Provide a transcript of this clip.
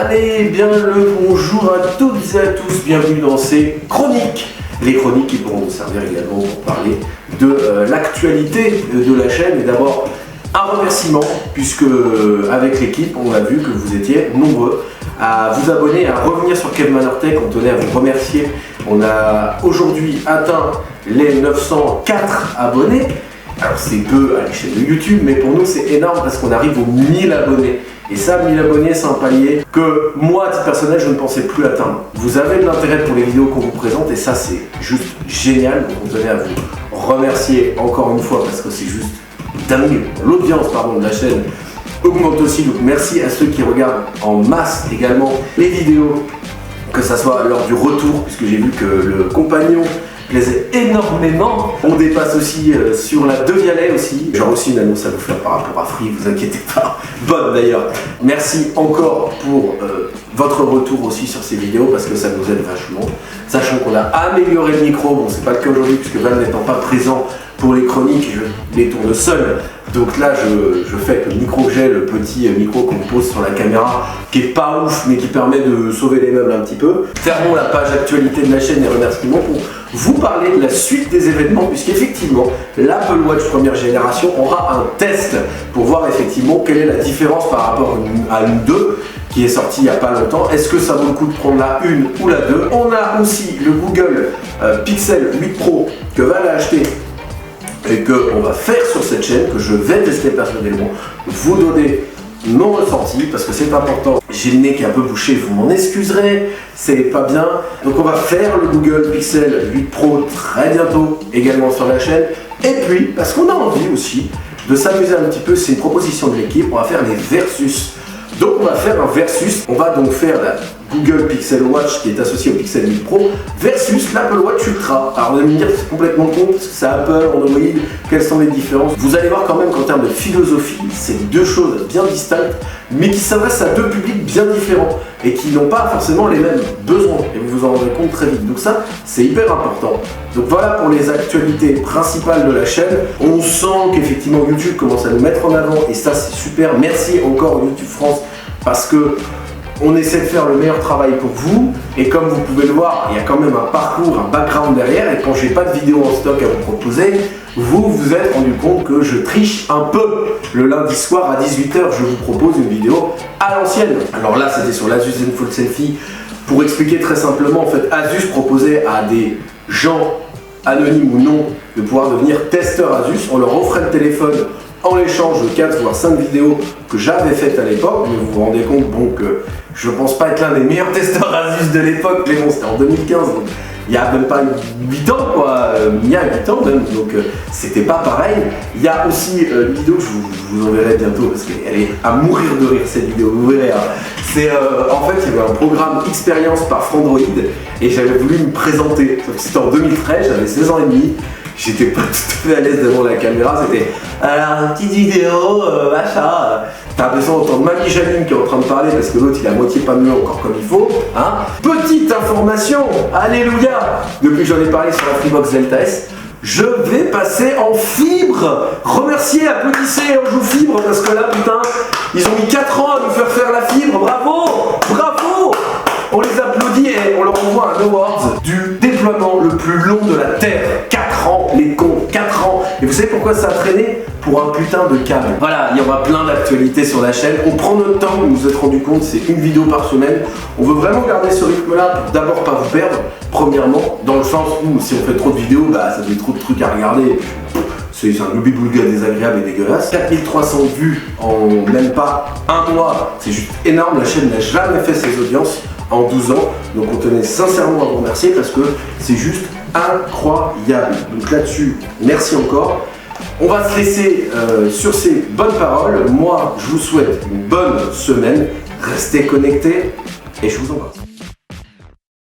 Allez, bien le bonjour à toutes et à tous, bienvenue dans ces chroniques. Les chroniques qui pourront nous servir également pour parler de l'actualité de la chaîne. Et d'abord, un remerciement, puisque avec l'équipe, on a vu que vous étiez nombreux à vous abonner, à revenir sur Kev Manor Tech. On tenait à vous remercier. On a aujourd'hui atteint les 904 abonnés. Alors c'est peu à l'échelle de YouTube, mais pour nous c'est énorme parce qu'on arrive aux 1000 abonnés. Et ça, 1000 abonnés, c'est un palier que moi, à titre personnel, je ne pensais plus atteindre. Vous avez de l'intérêt pour les vidéos qu'on vous présente et ça, c'est juste génial. Donc on tenait à vous remercier encore une fois parce que c'est juste dingue. L'audience, de la chaîne augmente aussi. Donc merci à ceux qui regardent en masse également les vidéos, que ça soit lors du retour, puisque j'ai vu que le compagnon plaisait énormément. On dépasse aussi sur la Devialet aussi. J'aurai aussi une annonce à vous faire par rapport à Free, vous inquiétez pas. Bonne d'ailleurs. Merci encore pour votre retour aussi sur ces vidéos parce que ça nous aide vachement. Sachant qu'on a amélioré le micro, bon c'est pas le cas aujourd'hui puisque Val n'étant pas présent pour les chroniques, je les tourne seul. Donc là je fais avec le micro que j'ai, le petit micro qu'on pose sur la caméra, qui est pas ouf mais qui permet de sauver les meubles un petit peu. Fermons la page actualité de la chaîne et remerciements pour vous parler de la suite des événements, puisqu'effectivement l'Apple Watch première génération aura un test pour voir effectivement quelle est la différence par rapport à une 2 qui est sortie il n'y a pas longtemps. Est-ce que ça vaut le coup de prendre la 1 ou la 2? On a aussi le Google Pixel 8 Pro que Val a acheté et qu'on va faire sur cette chaîne, que je vais tester personnellement, vous donner mon ressenti parce que c'est important. J'ai le nez qui est un peu bouché, vous m'en excuserez, c'est pas bien. Donc on va faire le Google Pixel 8 Pro très bientôt également sur la chaîne. Et puis, parce qu'on a envie aussi de s'amuser un petit peu, c'est une proposition de l'équipe, on va faire les versus. Donc on va faire un versus, on va donc faire la Google Pixel Watch qui est associée au Pixel 8 Pro versus l'Apple Watch Ultra. Alors vous allez me dire que c'est complètement con parce que c'est Apple, Android, quelles sont les différences? Vous allez voir quand même qu'en termes de philosophie, c'est deux choses bien distinctes mais qui s'adressent à deux publics bien différents et qui n'ont pas forcément les mêmes besoins et vous vous en rendrez compte très vite. Donc ça, c'est hyper important. Donc voilà pour les actualités principales de la chaîne. On sent qu'effectivement YouTube commence à nous mettre en avant et ça c'est super. Merci encore YouTube France parce que on essaie de faire le meilleur travail pour vous et comme vous pouvez le voir, il y a quand même un parcours, un background derrière et quand j'ai pas de vidéo en stock à vous proposer, vous vous êtes rendu compte que je triche un peu. Le lundi soir à 18 h, je vous propose une vidéo à l'ancienne. Alors là, c'était sur l'Asus ZenFone Selfie. Pour expliquer très simplement, en fait, Asus proposait à des gens anonymes ou non de pouvoir devenir testeurs Asus. On leur offrait le téléphone en échange de 4 voire 5 vidéos que j'avais faites à l'époque, mais vous vous rendez compte bon que je pense pas être l'un des meilleurs testeurs Asus de l'époque, mais bon c'était en 2015, donc il y a même pas 8 ans quoi, il y a 8 ans même, donc c'était pas pareil. Il y a aussi une vidéo que je vous enverrai bientôt parce qu'elle est à mourir de rire cette vidéo, vous verrez. Hein. C'est en fait il y avait un programme expérience par Frandroid et j'avais voulu me présenter, sauf que c'était en 2013, j'avais 16 ans et demi. J'étais pas tout à fait à l'aise devant la caméra, c'était alors une petite vidéo, machin. T'as l'impression d'entendre Mamie Janine qui est en train de parler parce que l'autre il est à moitié pas mieux encore comme il faut. Hein. Petite information, alléluia. Depuis que j'en ai parlé sur la Freebox Delta S, je vais passer en fibre. Remerciez, applaudissez, on joue fibre parce que là putain, ils ont mis 4 ans à nous faire la fibre, bravo, bravo. On les applaudit et on leur envoie un award du déploiement le plus long de la Terre. 4 ans, les cons, 4 ans. Et vous savez pourquoi ça a traîné? Pour un putain de câble. Voilà, il y aura plein d'actualités sur la chaîne. On prend notre temps, vous vous êtes rendu compte, c'est une vidéo par semaine. On veut vraiment garder ce rythme-là pour d'abord pas vous perdre, premièrement, dans le sens où si on fait trop de vidéos, bah ça fait trop de trucs à regarder. C'est un gloubi-boulga désagréable et dégueulasse. 4300 vues en même pas un mois, c'est juste énorme. La chaîne n'a jamais fait ses audiences en 12 ans. Donc on tenait sincèrement à vous remercier parce que c'est juste incroyable. Donc là-dessus, merci encore. On va se laisser sur ces bonnes paroles. Moi, je vous souhaite une bonne semaine. Restez connectés et je vous embrasse.